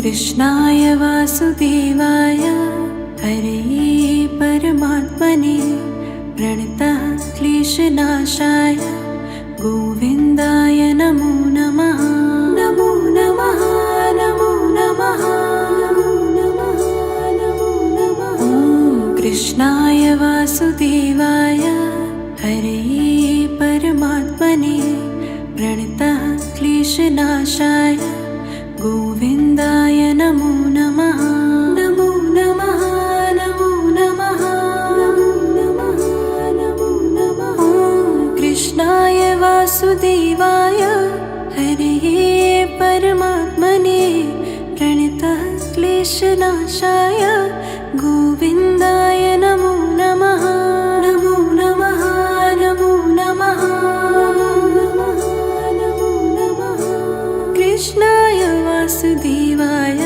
कृष्णाय वासुदेवाय हरये परमात्मने प्रणतः क्लेशनाशाय गोविन्दाय नमो नमः। नमो नमः नमो नमः नमो नमः नमो नमः। कृष्णाय वासुदेवाय हरये परमात्मने प्रणतः क्लेशनाशाय गोविन्दाय नमो नमः। नमो नमः नमो नमः नमो नमः नमो नमः। कृष्णाय वासुदेवाय हरये परमात्मने प्रणतः क्लेशनाशाय गोविन्दाय नमो नमः। नमो नमः नमो नमः नमो नमः नमो नमः। कृष्णाय वासुदेवाय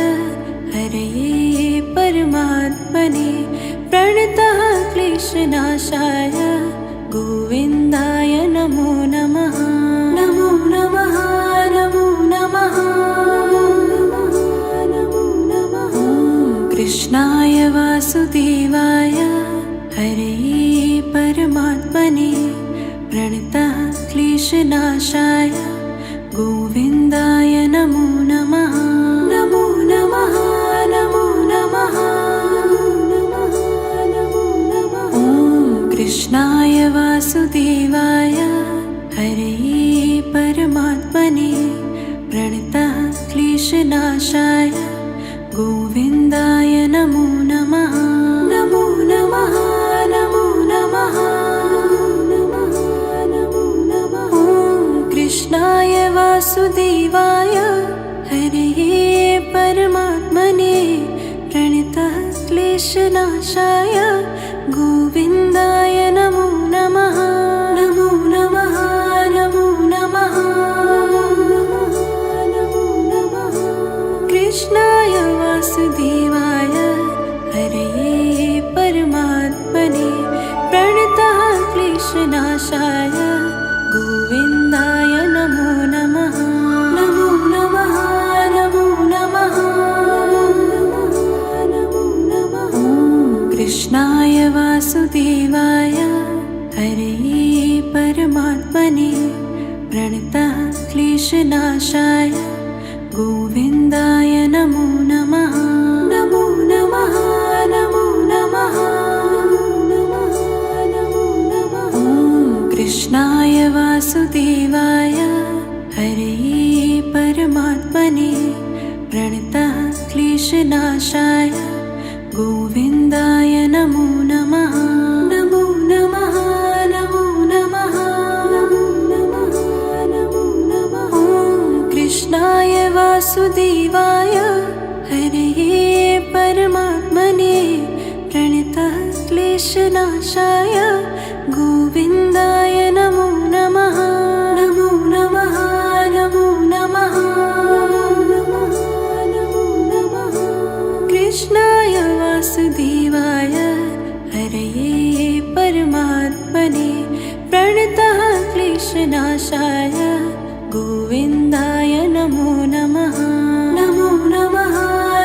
हरये परमात्मने प्रणतः क्लेशनाशाय गोविन्दाय नमो नमः। नमो नमः नमो नमः नमो नमः। कृष्णाय वासुदेवाय हरये परमात्मने प्रणतः क्लेशनाशाय गोविन्दाय नमो नमः। नमो नमः नमो नमः नमो नमः। कृष्णाय वासुदेवाय हरये परमात्मने प्रणतः क्लेशनाशाय गोविन्दाय नमो नमः। नमो नमः नमो नमः नमो नमः। कृष्णाय वासुदेवाय हरये परमात्मने प्रणतः क्लेशनाशाय गोविन्दाय नमो नमः। नमो नमः नमो नमः नमो नमः। कृष्णाय वासुदेवाय हरये परमात्मने प्रणतः क्लेशनाशाय गोविन्दाय नमो नमः। नमो नमः नमो नमः नमो नमः। कृष्णाय वासुदेवाय हरये परमात्मने प्रणतः क्लेशनाशाय गोविन्दाय नमो नमः। नमो नमः नमो नमः नमो नमः। कृष्णाय वासुदेवाय हरये परमात्मने प्रणतः क्लेशनाशाय गोविन्दाय नमो नमः। नमो नमः नमो नमः नमो नमः नमो नमः। कृष्णाय वासुदेवाय हरये परमात्मने प्रणतः क्लेशनाशाय गोविन्दाय नमो नमः। नमो नमः नमो नमः नमो नमः। कृष्णाय वासुदेवाय हरये परमात्मने प्रणतः क्लेशनाशाय गोविन्दाय नमो नमः। नमो नमः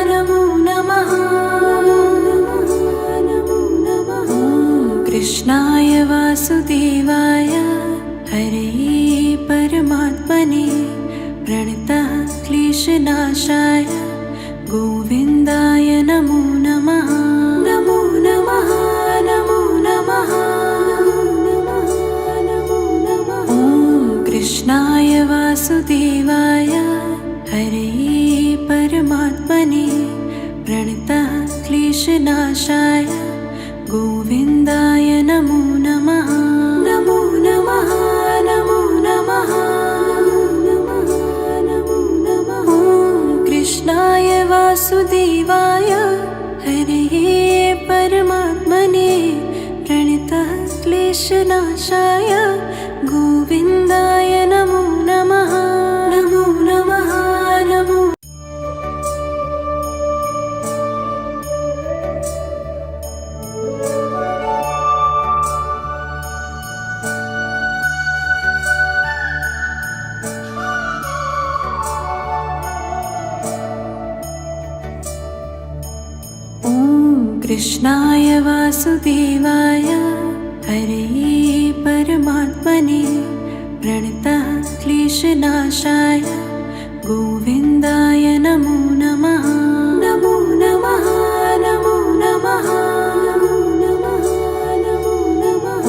नमो नमः नमो नमः। कृष्णाय वासुदेवाय हरये परमात्मने प्रणतः क्लेशनाशाय गोविन्दाय नमो नमः। नमो नमः नमो नमः नमो नमः। कृष्णाय वासुदेवाय हरये परमात्मने प्रणतः क्लेशनाशाय गोविन्दाय नमो नमः। नमो नमः नमो नमः नमो नमः। कृष्णाय वासुदेवाय हरये परमात्मने प्रणतः क्लेशनाशाय गोविन्दाय नमो नमः। नमो नमः नमो कृष्णाय वासुदेवाय हरे परमात्मने प्रणतः क्लेशनाशाय गोविन्दाय नमो नमः। नमो नमः नमो नमः नमो नमः।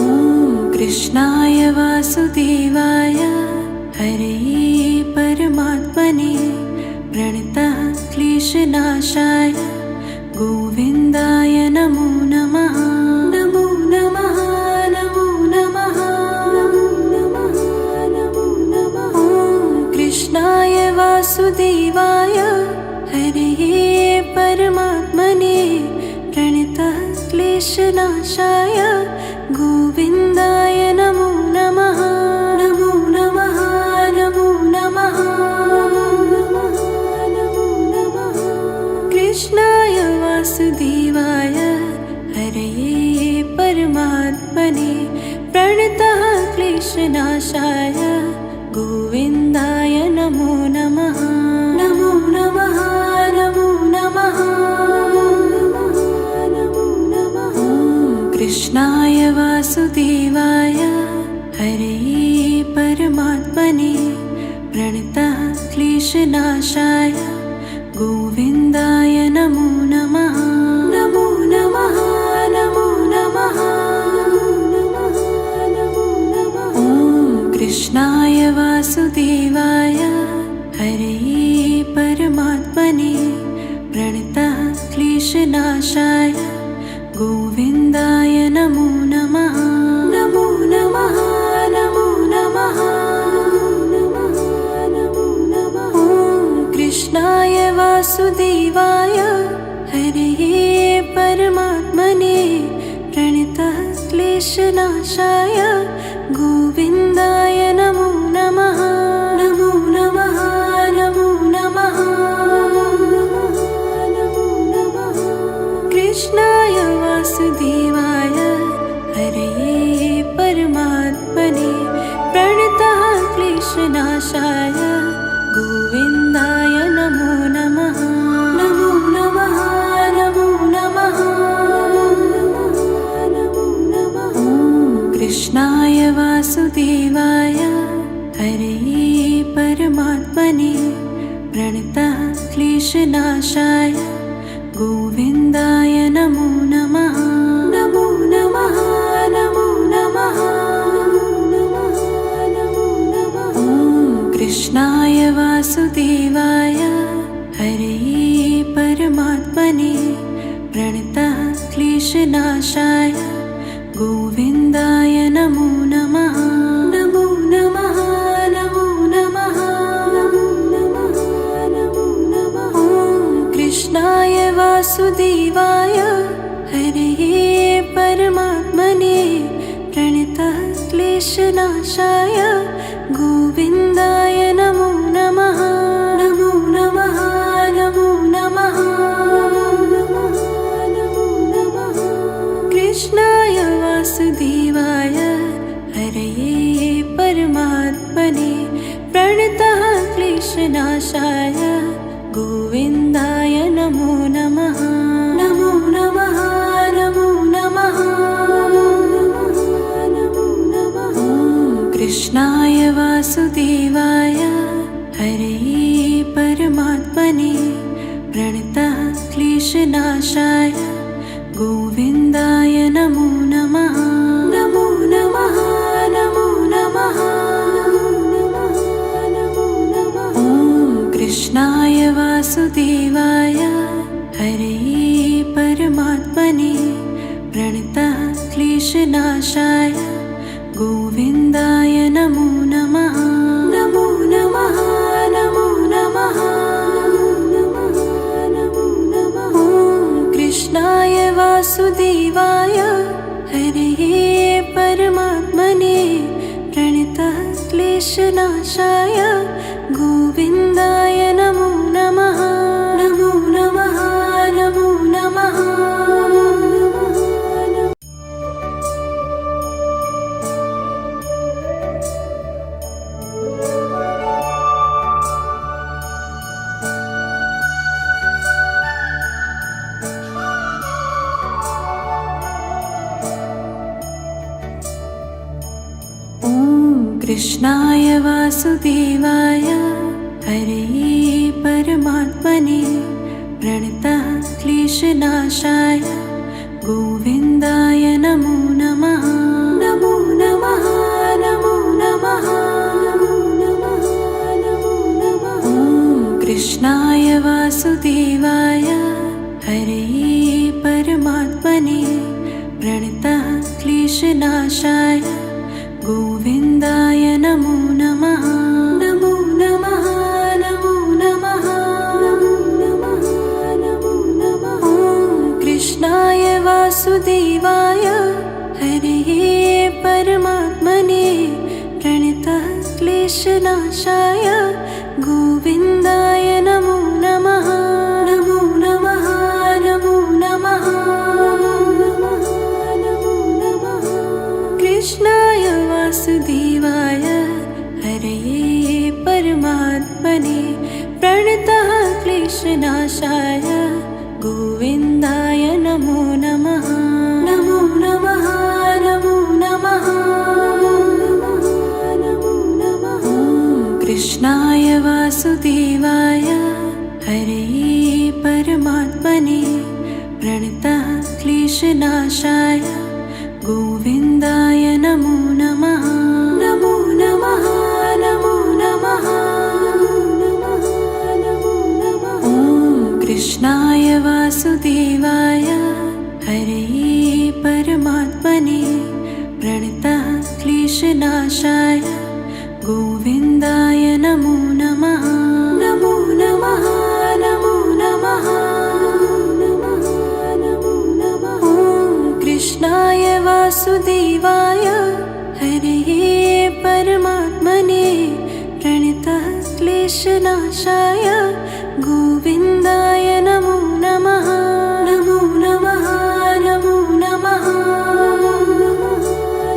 कृष्णाय वासुदेवाय हरे परमात्मने प्रणतः क्लेशनाशाय गोविन्दाय नमो नमः। नमो नमः नमो नमः नमो नमः। कृष्णाय वासुदेवाय हरे परमात्मने प्रणतः क्लेशनाशाय गोविन्दाय नमो नमः। नमो नमः नमो नमः नमो नमः। कृष्णाय वासुदेवाय हरे परमात्मने प्रणतः क्लेशनाशाय गोविन्दाय नमो नमः। नमो नमः नमो नमः नमो नमः। कृष्णाय वासुदेवाय हरे परमात्मने प्रणतः क्लेशनाशाय गोविन्दाय नमो नमः। नमो नमः नमो नमः नमो नमः। कृष्णाय वासुदेवाय हरे परमात्मने प्रणतः क्लेशनाशाय गोविन्दाय नमो नमः। नमो नमः नमो नमः नमो नमः। कृष्णाय वासुदेवाय हरे परमात्मने प्रणतः क्लेशनाशाय गोविन्दाय नमो नमः। नमो नमः नमो नमः नमो नमः। कृष्णाय वासुदेवाय हरे परमात्मने प्रणतः क्लेशनाशाय गोविन्दाय नमो नमः। नमो नमः नमो नमः नमो नमः। कृष्णाय वासुदेवाय हरे परमात्मने प्रणतः क्लेशनाशाय गोविन्दाय नमो नमः। नमो नमः नमो नमः नमो नमः। कृष्णाय वासुदेवाय हरे परमात्मने प्रणतः क्लेशनाशाय गोविन्दाय नमो नमः। नमो नमः नमो नमः नमो नमः। कृष्णाय वासुदेवाय हरे परमात्मने प्रणतः क्लेशनाशाय गोविन्दाय नमो नमः। नमो नमः नमो नमः नमो नमः। कृष्णाय वासुदेवाय हरे परमात्मने प्रणतः क्लेशनाशाय गोविन्दाय नमो नमः। नमो नमः नमो नमः नमो नमः। कृष्णाय वासुदेवाय हरे परमात्मने प्रणतः क्लेशनाशाय गोविन्दाय नमो नमः। नमो नमः नमो नमः नमो नमः। कृष्णाय वासुदेवाय हरे परमात्मने प्रणतः क्लेशनाशाय गोविन्दाय नमो नमः। नमो नमः नमो नमः नमो नमः। कृष्णाय वासुदेवाय हरे परमात्मने प्रणतः क्लेशनाशाय गोविन्दाय नमो नमः। नमो नमः नमो नमः। वासुदेवाय हरे परमात्मने प्रणतः क्लेशनाशाय गोविन्दाय नमो नमः। नमो नमः नमो नमः नमो नमः नमो नमः। कृष्णाय वासुदेवाय हरे परमात्मने प्रणतः क्लेशनाशाय गोविन्दाय नमो नमः। नमो नमः नमो नमः नमो नमः नमो नमः। कृष्णाय वासुदेवाय हरे परमात्मने प्रणतः क्लेशनाशाय गोविन्दाय नमो नमः। नमो नमः नमो नमः नमो नमः। कृष्णाय वासुदेवाय हरे परमात्मने प्रणतः क्लेशनाशाय गोविन्दाय नमो नमः। नमो नमः नमो नमः नमो नमः। कृष्णाय वासुदेवाय हरे परमात्मने प्रणतः क्लेशनाशाय गोविन्दाय नमो नमः। नमो नमः नमो नमः नमो नमः। कृष्णाय वासुदेवाय हरे परमात्मने प्रणतः क्लेशनाशाय गोविन्दाय नमो नमः। नमो नमः नमो नमः नमो नमः। कृष्णाय वासुदेवाय हरे परमात्मने प्रणतः क्लेशनाशाय गोविन्दाय नमो नमः। नमो नमः नमो नमः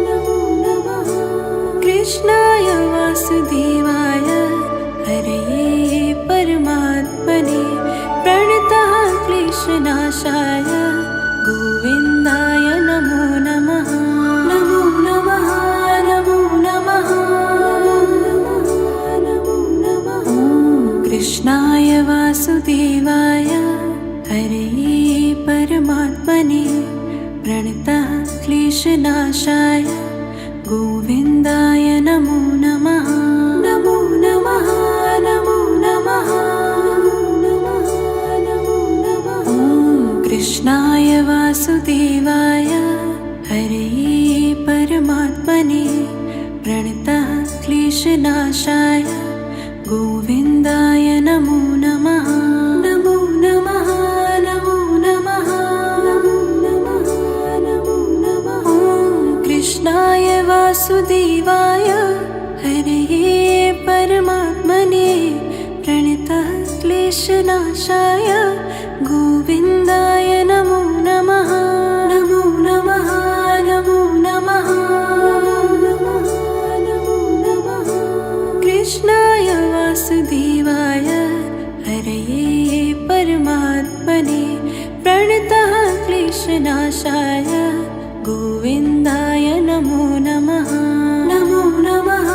नमो नमः। कृष्णाय वासुदेवाय हरे परमात्मने प्रणतः क्लेशनाशाय गोविन्दाय नमो नमः। नमो नमः नमो नमः नमो नमः। कृष्णाय वासुदेवाय हरे परमात्मने प्रणतः क्लेशनाशाय गोविन्दाय नमो नमः। नमो नमः नमो नमः नमो नमः। कृष्णाय वासुदेवाय हरे परमात्मने प्रणतः क्लेशनाशाय गोविन्दाय नमो नमः। नमो नमः नमो नमः नमो नमः। कृष्णाय वासुदेवाय हरे परमात्मने प्रणतः क्लेशनाशाय गोविन्दाय नमो नमः। नमो नमः नमो नमः नमो नमः। कृष्णाय वासुदेवाय हरे परमात्मने प्रणतः क्लेशनाशाय गोविन्दाय नमो नमः। नमो नमः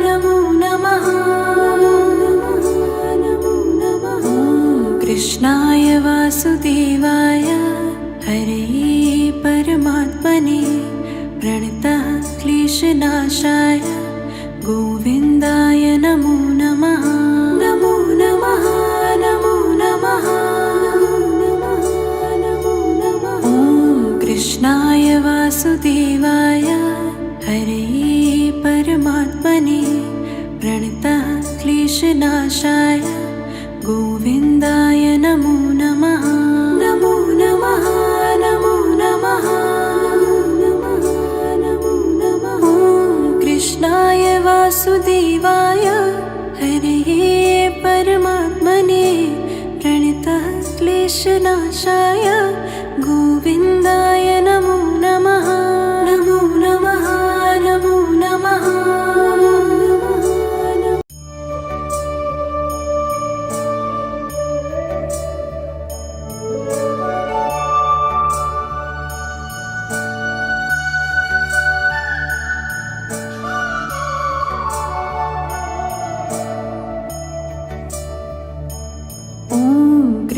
नमो नमः नमो नमः। कृष्णाय वासुदेवाय हरे परमात्मने प्रणतः क्लेशनाशाय गोविन्दाय नमो नमः। नमो नमः नमो नमः नमो नमः। कृष्णाय वासुदेवाय हरे परमात्मने प्रणतः क्लेशनाशाय गोविन्दाय नमो नमः। नमो नमः नमो नमः नमो नमः। कृष्णाय वासुदेवाय हरे परमात्मने प्रणतः क्लेशनाशाय गोविन्दाय नमो नमः। नमो नमः नमो नमः।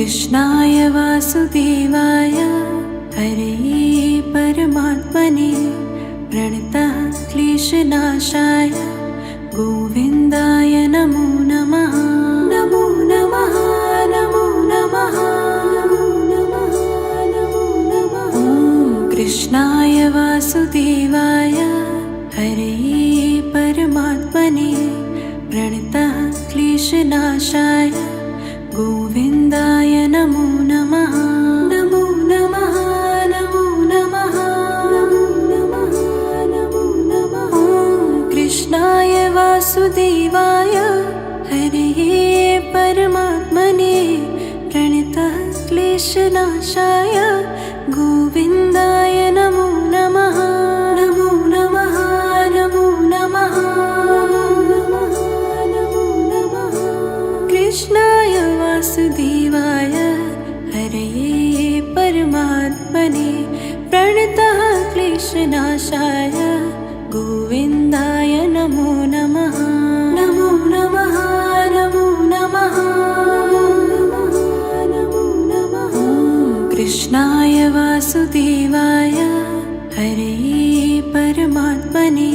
कृष्णाय वासुदेवाय हरे परमात्मने प्रणतः क्लेशनाशाय गोविन्दाय नमो नमः। नमो नमः नमो नमः नमो नमः नमो नमः। कृष्णाय वासुदेवाय हरे परमात्मने प्रणतः क्लेशनाशाय गोविन्दाय नमो नमः। नमो नमः नमो नमः नमो नमः नमो नमः। कृष्णाय वासुदेवाय हरे परमात्मने प्रणतः क्लेशनाशाय गोविन्दाय नमो नमः। नमो नमः नमो नमः नमो नमः। कृष्णाय वासुदेवाय हरे परमात्मने प्रणतः क्लेशनाशाय गोविन्दाय नमो नमः। नमो नमः नमो नमः नमो नमः। कृष्णाय वासुदेवाय हरे परमात्मने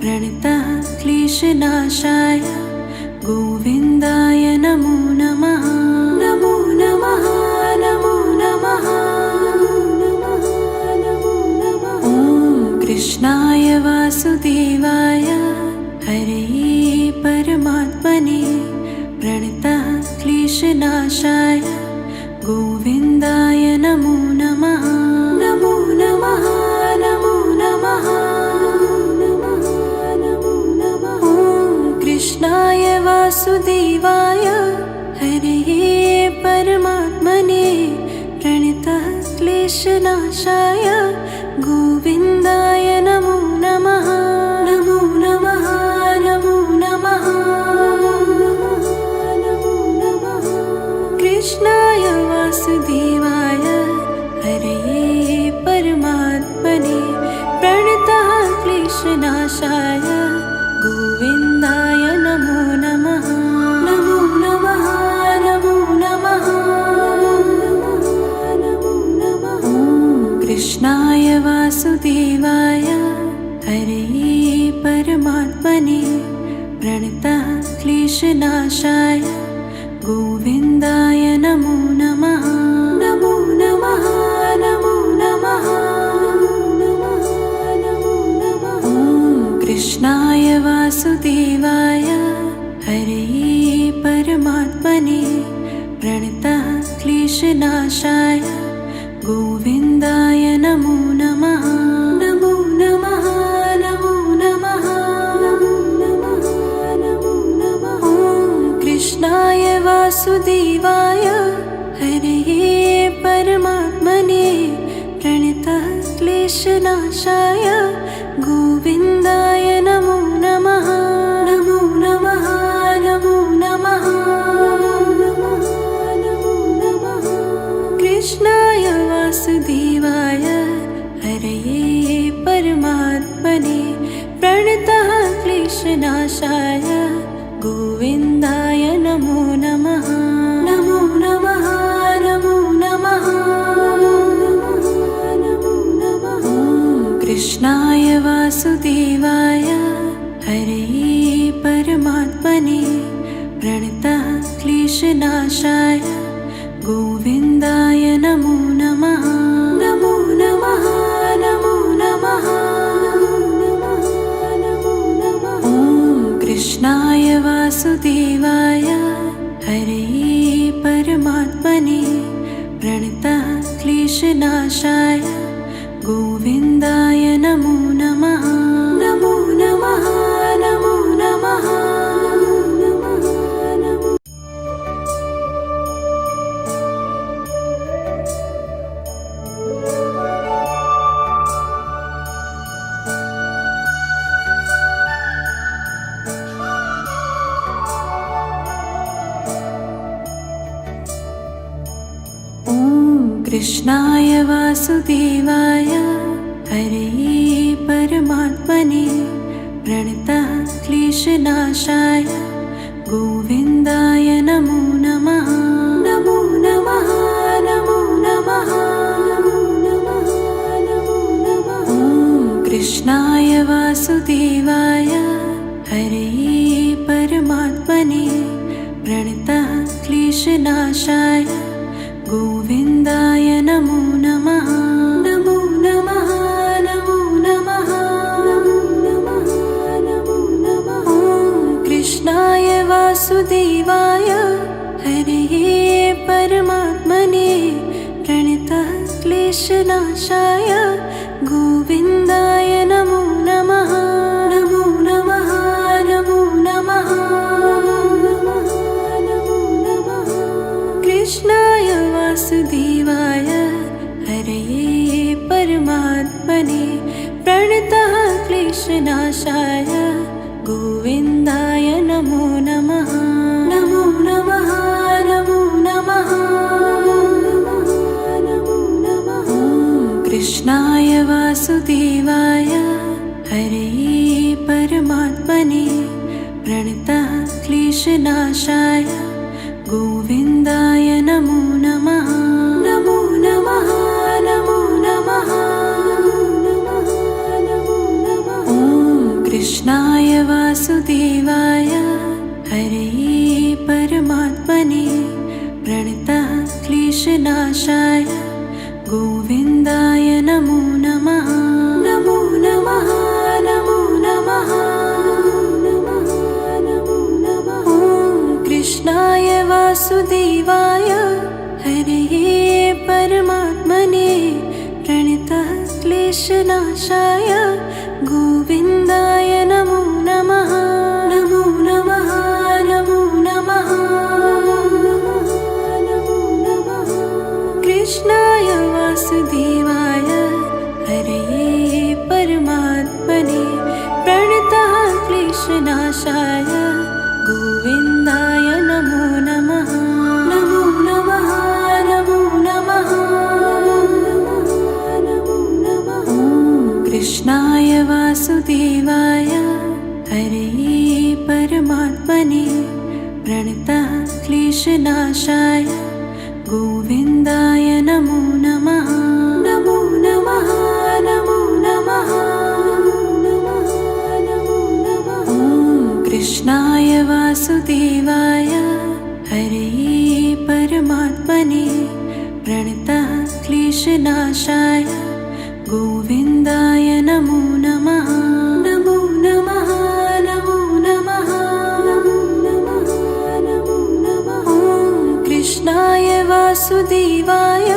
प्रणतः क्लेशनाशाय गोविन्दाय नमो नमः। नमो नमः नमो नमः नमो नमः। कृष्णाय वासुदेवाय हरे परमात्मने प्रणतः क्लेशनाशाय गोविन्दाय नमो नमः। नमो नमः नमो नमः नमो नमः। कृष्णाय वासुदेवाय हरे परमात्मने प्रणतः क्लेशनाशाय गोविन्दाय नमो नमः। नमो नमः नमो नमः नमो नमः। कृष्णाय वासुदेवाय हरे परमात्मने प्रणतः क्लेशनाशाय गोविन्दाय नमो नमः। नमो नमः नमो नमः नमो नमः। कृष्णाय वासुदेवाय हरे परमात्मने प्रणतः क्लेशनाशाय गोविन्दाय नमो नमः। नमो नमः नमो नमः नमो नमः। कृष्णाय वासुदेवाय हरे परमात्मने प्रणतः क्लेशनाशाय गोविन्दाय नमो नमः। नमो नमः नमो नमः नमो नमः। कृष्णाय वासुदेवाय हरे परमात्मने प्रणतः क्लेशनाशाय गोविन्दाय नमो नमः। नमो नमः नमो नमः नमो नमः। कृष्णाय वासुदेवाय हरे परमात्मने प्रणतः क्लेशनाशाय गोविन्दाय नमो नमः। नमो नमः नमो नमः नमो नमः। कृष्णाय वासुदेवाय हरे परमात्मने प्रणतः क्लेशनाशाय गोविन्दाय नमो नमः। नमो नमः नमो नमः नमो नमः। कृष्णाय वासुदेवाय हरे परमात्मने प्रणतः क्लेशनाशाय गोविन्दाय नमो नमः। नमो नमः नमो नमः नमो। कृष्णाय वासुदेवाय हरे परमात्मने प्रणतः क्लेशनाशाय गोविन्दाय नमो नमः। नमो नमः वासुदेवाय हरे परमात्मने प्रणतः क्लेशनाशाय गोविन्दाय नमो नमः। नमो नमः नमो नमः नमो नमः नमो नमः। कृष्णाय वासुदेवाय हरे परमात्मने प्रणतः क्लेशनाशाय गोविन्दाय नमो नमः। नमो नमः नमो नमः नमो नमः। कृष्णाय वासुदेवाय हरे परमात्मने प्रणतः क्लेशनाशाय गोविन्दाय नमो नमः। नमो नमः नमो नमः नमो नमः। कृष्णाय वासुदेवाय हरे परमात्मने प्रणतः क्लेशनाशाय गोविन्दाय नमो नमः। नमो नमः नमो नमः नमो नमः। कृष्णाय वासुदेवाय हरे परमात्मने प्रणतः क्लेशनाशाय गोविन्दाय नमो नमः। नमो नमः नमो नमः नमो नमः। कृष्णाय वासुदेवाय हरे परमात्मने प्रणतः क्लेशनाशाय गोविन्दाय नमो नमः। नमो नमः नमो नमः नमो नमः। कृष्णाय वासुदेवाय हरे परमात्मने प्रणतः क्लेशनाशाय गोविन्दाय नमो नमः। नमो नमः नमो नमः नमो नमः। कृष्णाय वासुदेवाय हरे परमात्मने प्रणतः क्लेशनाशाय गोविन्दाय नमो नमः। नमो नमः नमो नमः नमो नमः। कृष्णाय वासुदेवाय हरे परमात्मने प्रणतः क्लेशनाशाय गोविन्दाय नमो नमः। नमो नमः नमो नमः नमो नमः। कृष्णाय वासुदेवाय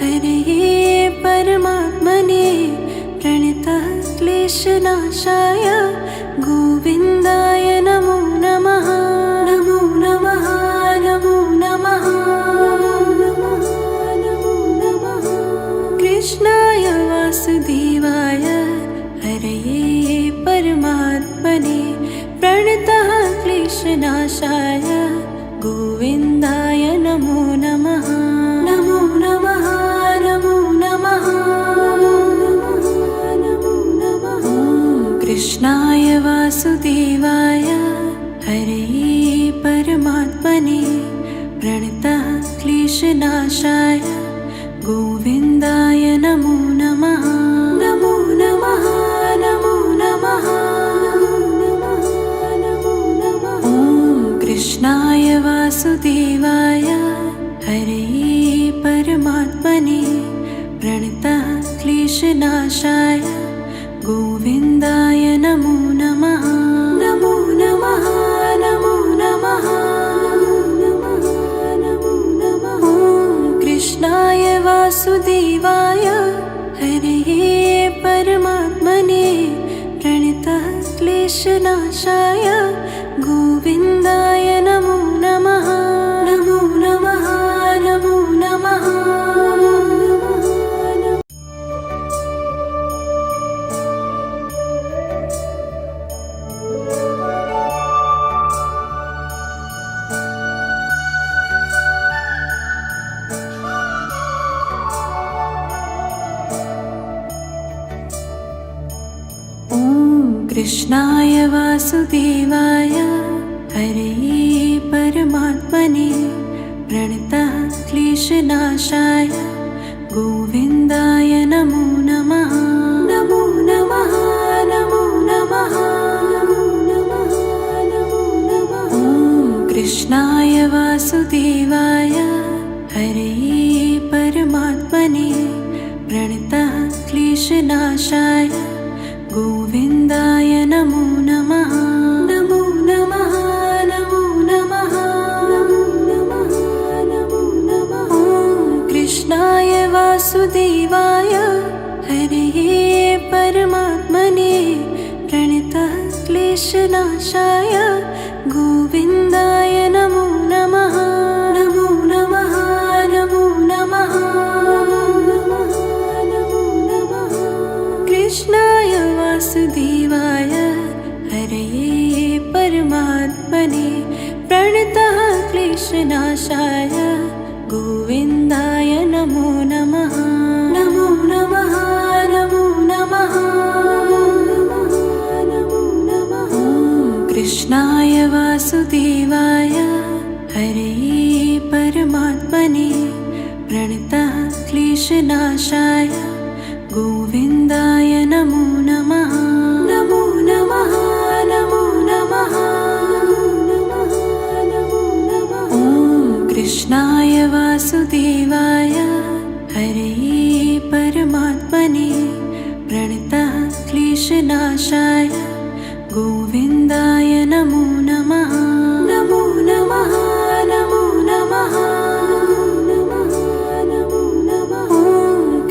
हरे परमात्मने प्रणतः क्लेशनाशाय गोविन्दाय नमो नमः। नमो नमः नमो नमः नमो नमः। कृष्णाय वासुदेवाय हरे परमात्मने प्रणतः क्लेशनाशाय गोविन्दाय नमो नमः। नमो नमः नमो नमः नमो नमः। कृष्णाय वासुदेवाय हरे परमात्मने प्रणतः क्लेशनाशाय गोविन्दाय नमो नमः। नमो नमः नमो नमः नमो नमः। कृष्णाय वासुदेवाय हरे परमात्मने प्रणतः क्लेशनाशाय गोविन्दाय नमो नमः। नमो नमः नमो नमः नमो नमः। कृष्णाय वासुदेवाय हरे परमात्मने प्रणतः क्लेशनाशाय गोविन्दाय नमो नमः। नमो नमः नमो नमः कृष्णाय वासुदेवाय हरे परमात्मने प्रणतः क्लेशनाशाय गोविन्दाय नमो नमः। नमो नमः नमो कृष्णाय वासुदेवाय हरे परमात्मने प्रणतः क्लेशनाशाय गोविन्दाय नमो नमः। नमो नमः नमो नमः नमो नमः नमो नमः। कृष्णाय वासुदेवाय हरे परमात्मने प्रणतः क्लेशनाशाय गोविन्दाय नमो नमः। नमो नमः नमो नमः नमो नमः। कृष्णाय वासुदेवाय हरे परमात्मने प्रणतः क्लेशनाशाय गोविन्दाय नमो नमः। नमो नमः नमो नमः नमो नमः। कृष्णाय वासुदेवाय हरे परमात्मने प्रणतः क्लेशनाशाय गोविन्दाय नमो नमः। नमो नमः नमो नमः नमो नमः। कृष्णाय वासुदेवाय हरे परमात्मने प्रणतः क्लेशनाशाय गोविन्दाय नमो नमः। नमो नमः नमो नमः नमो नमः।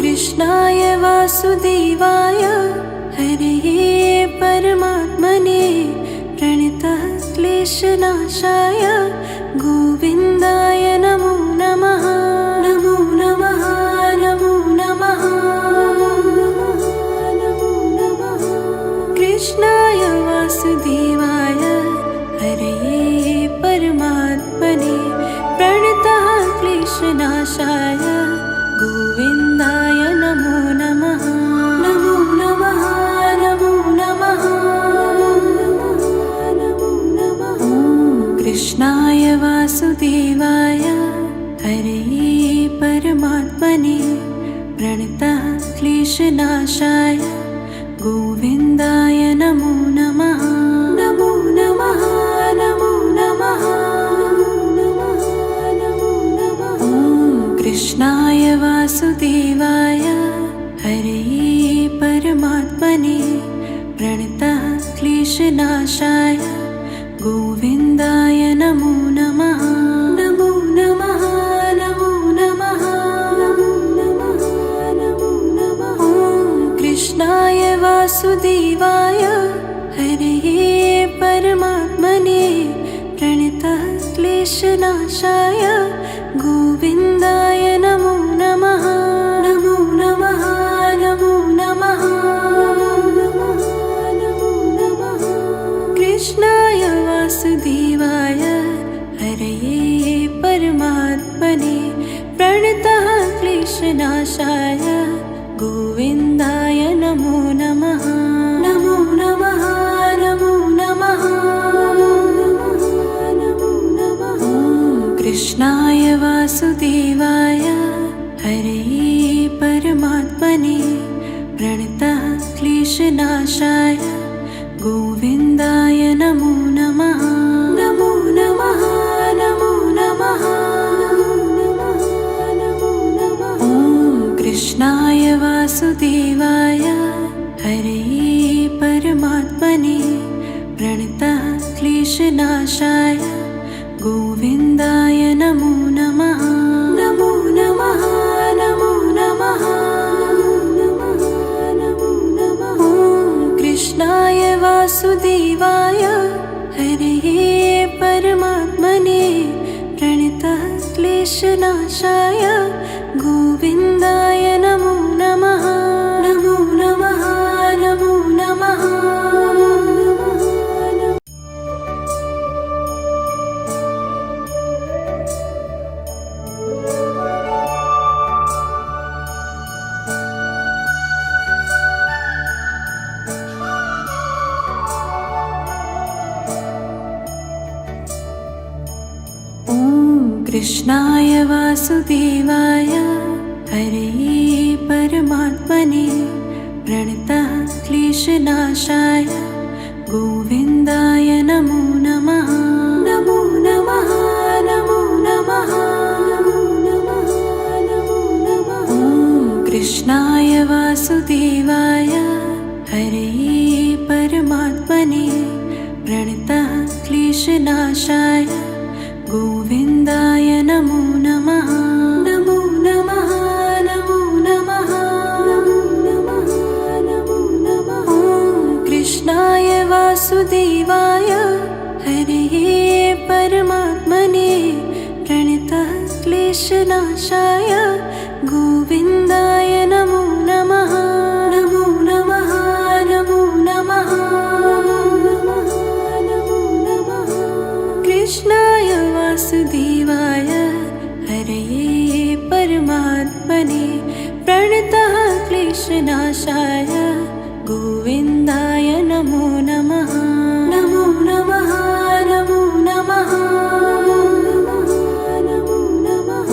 कृष्णाय वासुदेवाय हरे परमात्मने प्रणतः क्लेशनाशाय गोविन्दाय नमो नमः। नमो नमः नमो नमः नमो नमः। कृष्णाय वासुदेवाय हरे परमात्मने प्रणतः क्लेशनाशाय गोविन्दाय नमो नमः। नमो नमः नमो नमः नमो नमः। कृष्णाय वासुदेवाय हरे परमात्मने प्रणतः क्लेशनाशाय गोविन्दाय नमो नमः। नमो नमः नमो नमः नमो नमः। कृष्णाय वासुदेवाय हरे परमात्मने प्रणतः क्लेशनाशाय गोविन्दाय नमो नमः। नमो नमः नमो नमः नमो नमः। कृष्णाय वासुदेवाय हरे परमात्मने प्रणतः क्लेशनाशाय गोविन्दाय नमो नमः। नमो नमः नमो नमः नमो नमः। कृष्णाय वासुदेवाय हरे परमात्मने प्रणतः क्लेशनाशाय गोविन्दाय नमो नमः। नमो नमः नमो नमः नमो नमः। कृष्णाय वासुदेवाय हरे परमात्मने प्रणतः क्लेशनाशाय गोविन्दाय नमो नमः। नमो नमः नमो नमः नमो नमः। कृष्णाय वासुदेवाय हरे परमात्मने प्रणतः क्लेशनाशाय गोविन्दाय नमो नमः। नमो नमः नमो नमः नमो नमः। कृष्णाय वासुदेवाय हरे परमात्मने प्रणतः क्लेशनाशाय गोविन्दाय नमो नमः। नमो नमः नमो नमः। कृष्णाय वासुदेवाय हरे परमात्मने प्रणतः क्लेशनाशाय गोविन्दाय नमो नमः। नमो नमः वासुदेवाय हरे परमात्मने प्रणतः क्लेशनाशाय गोविन्दाय नमो नमः। नमो नमः नमो नमः नमो नमः नमो नमः। ॐ कृष्णाय वासुदेवाय हरे परमात्मने प्रणतः क्लेशनाशाय गोविन्दाय नमो नमः। नमो नमः नमो नमः नमो नमः। कृष्णाय वासुदेवाय हरे परमात्मने प्रणतः क्लेशनाशाय गोविन्दाय नमो नमः। नमो नमः नमो नमः नमो नमः।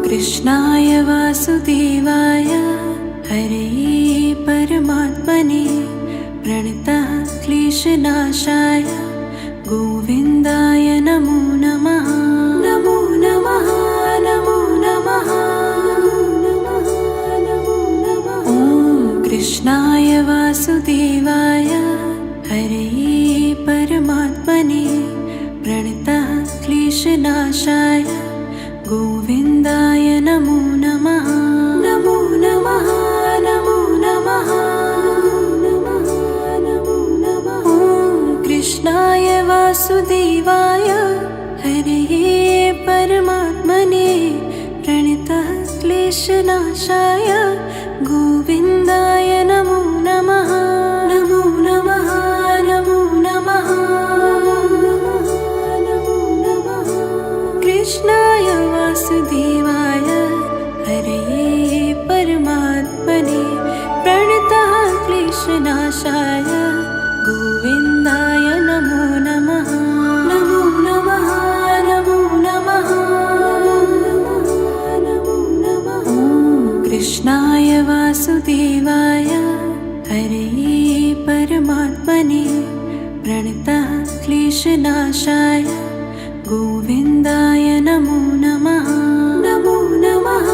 कृष्णाय वासुदेवाय हरे परमात्मने प्रणतः क्लेशनाशाय गोविन्दाय नमो नमः। नमो नमः नमो नमः नमो नमः। ॐ कृष्णाय वासुदेवाय हरे परमात्मने प्रणतः क्लेशनाशाय गोविन्दाय नमो नमः। नमो नमः नमो नमः नमो नमः। ॐ कृष्णाय वासुदेवाय हरे परमात्मने प्रणतः क्लेशनाशाय गोविन्दाय नमो नमः। नमो नमः नमो नमः नमो नमः। कृष्णाय वासुदेवाय हरे परमात्मने प्रणतः क्लेशनाशाय गोविन्दाय नमो नमः। नमो नमः नमो नमः नमो नमः। कृष्णाय वासुदेवाय हरे परमात्मने प्रणतः क्लेशनाशाय गोविन्दाय नमो नमः। नमो नमः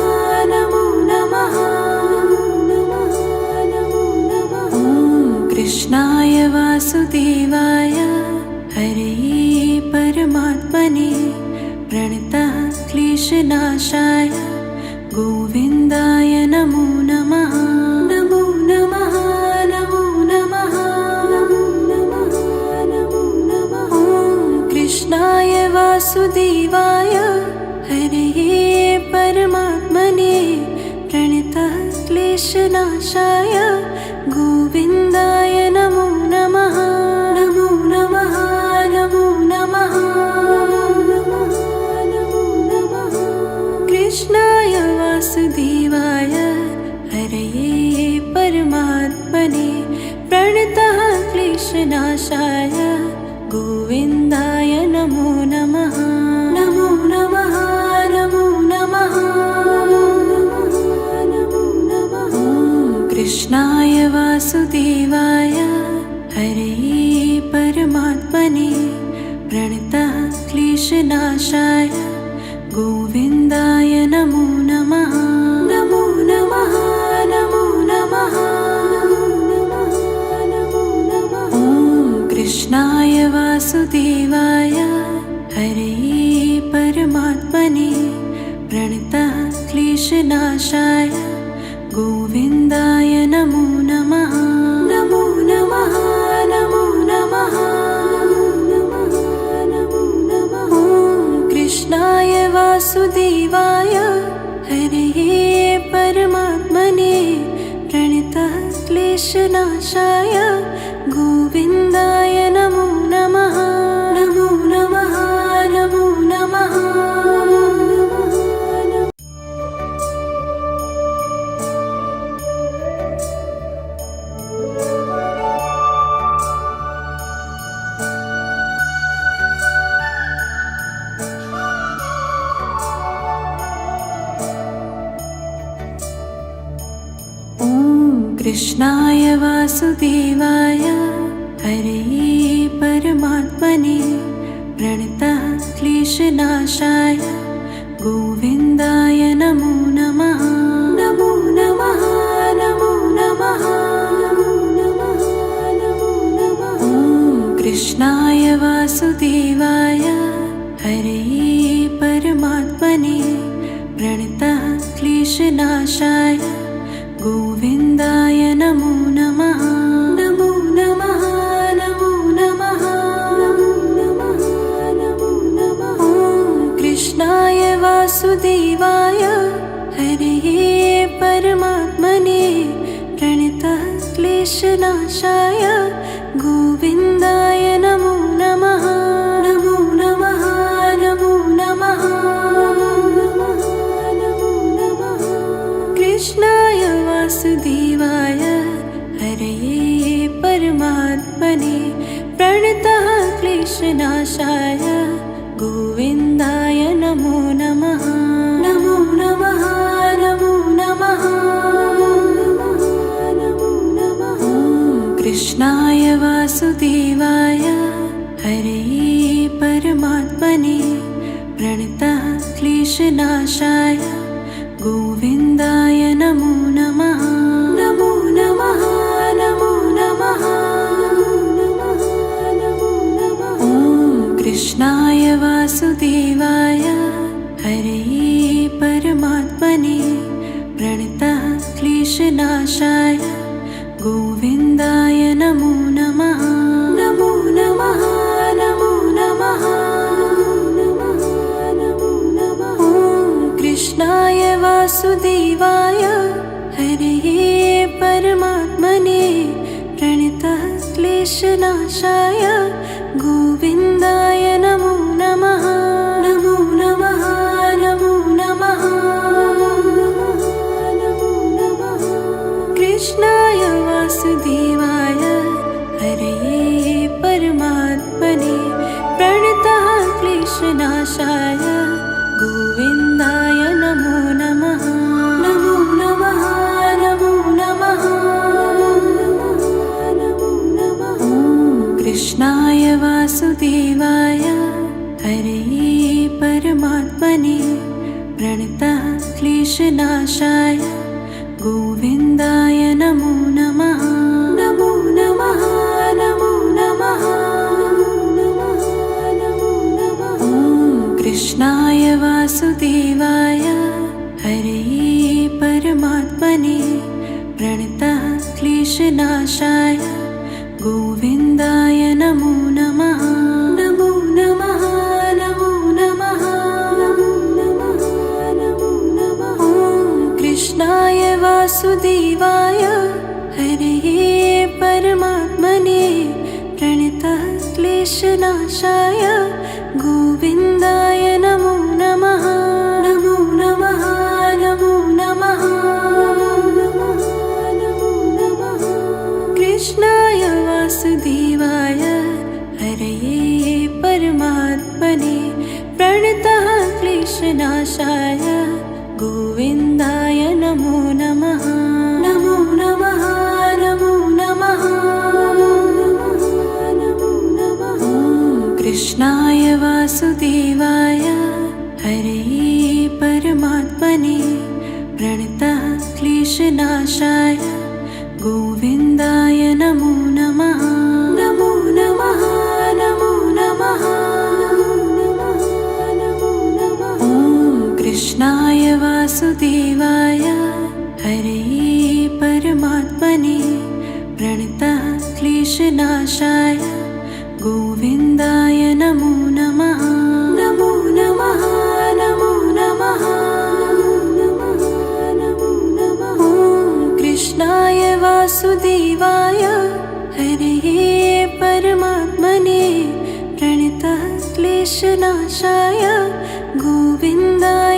नमो नमः नमो नमः। कृष्णाय वासुदेवाय हरे परमात्मने प्रणतः क्लेशनाशाय गोविन्दाय नमो नमः। नमो नमः नमो नमः नमो नमः। कृष्णाय वासुदेवाय हरे परमात्मने प्रणतः क्लेशनाशाय गोविन्दाय नमो नमः। नमो नमः नमो नमः नमो नमः। कृष्णाय वासुदेवाय हरे परमात्मने प्रणतः क्लेशनाशाय गोविन्दाय नमो नमः। नमो नमः नमो नमः नमो नमः। कृष्णाय वासुदेवाय हरे परमात्मने प्रणतः क्लेशनाशाय गोविन्दाय नमो नमः। नमो नमः नमो नमः नमो नमः। कृष्णाय वासुदेवाय हरे परमात्मने प्रणतः क्लेशनाशाय गोविन्दाय नमो नमः। नमो नमः नमो नमः नमो नमः। कृष्णाय वासुदेवाय हरे परमात्मने प्रणतः क्लेशनाशाय गोविन्दाय नमो नमः। नमो नमः नमो नमः। कृष्णाय वासुदेवाय हरे परमात्मने प्रणतः क्लेशनाशाय गोविन्दाय नमो नमः। नमो नमः नमो नमः कृष्णाय वासुदेवाय हरे परमात्मने प्रणतः क्लेशनाशाय गोविन्दाय नमो नमः। नमो नमः नमो नमः नमो नमः नमो नमः। कृष्णाय वासुदेवाय हरे परमात्मने प्रणतः क्लेशनाशाय गोविन्दाय नमो नमः। नमो नमः नमो नमः नमो नमः। कृष्णाय वासुदेवाय हरे परमात्मने प्रणतः क्लेशनाशाय गोविन्दाय नमो नमः। नमो नमः नमो नमः नमो नमः। कृष्णाय वासुदेवाय हरे परमात्मने प्रणतः क्लेशनाशाय गोविन्दाय नमो नमः। नमो नमः नमो नमः नमो नमः। कृष्णाय वासुदेवाय हरे परमात्मने प्रणतः क्लेशनाशाय गोविन्दाय नमो नमः। नमो नमः नमो नमः नमो नमः। कृष्णाय वासुदेवाय हरे परमात्मने प्रणतः क्लेशनाशाय गोविन्दाय नमो नमः। नमो नमः नमो नमः नमो नमः। कृष्णाय वासुदेवाय हरे परमात्मने प्रणतः क्लेशनाशाय गोविन्दाय नमो नमः। नमो नमः नमो नमः नमो नमः। कृष्णाय वासुदेवाय हरे परमात्मने प्रणतः क्लेशनाशाय गोविन्दाय नमो नमः। नमो नमः नमो नमः नमो नमः। कृष्णाय वासुदेवाय हरे परमात्मने प्रणतः क्लेशनाशाय गोविन्दाय नमो नमः। नमो नमः नमो नमः नमो नमः। कृष्णाय वासुदेवाय हरे परमात्मने प्रणतः क्लेशनाशाय गोविन्दाय नमो नमः। नमो नमः नमो नमः नमो नमः। कृष्णाय वासुदेवाय हरे परमात्मने प्रणतः क्लेशनाशाय गोविन्दाय नमो नमः। नमो नमः नमो नमः नमो नमः। कृष्णाय वासुदेवाय हरे परमात्मने प्रणतः क्लेशनाशाय गोविन्दाय नमो नमः। नमो नमः नमो नमः नमो नमः। कृष्णाय वासुदेवाय हरे परमात्मने प्रणतः क्लेशनाशाय गोविन्दाय नमो नमः। नमो नमः नमो नमः नमो नमः। कृष्णाय वासुदेवाय हरे परमात्मने प्रणतः क्लेशनाशाय गोविन्दाय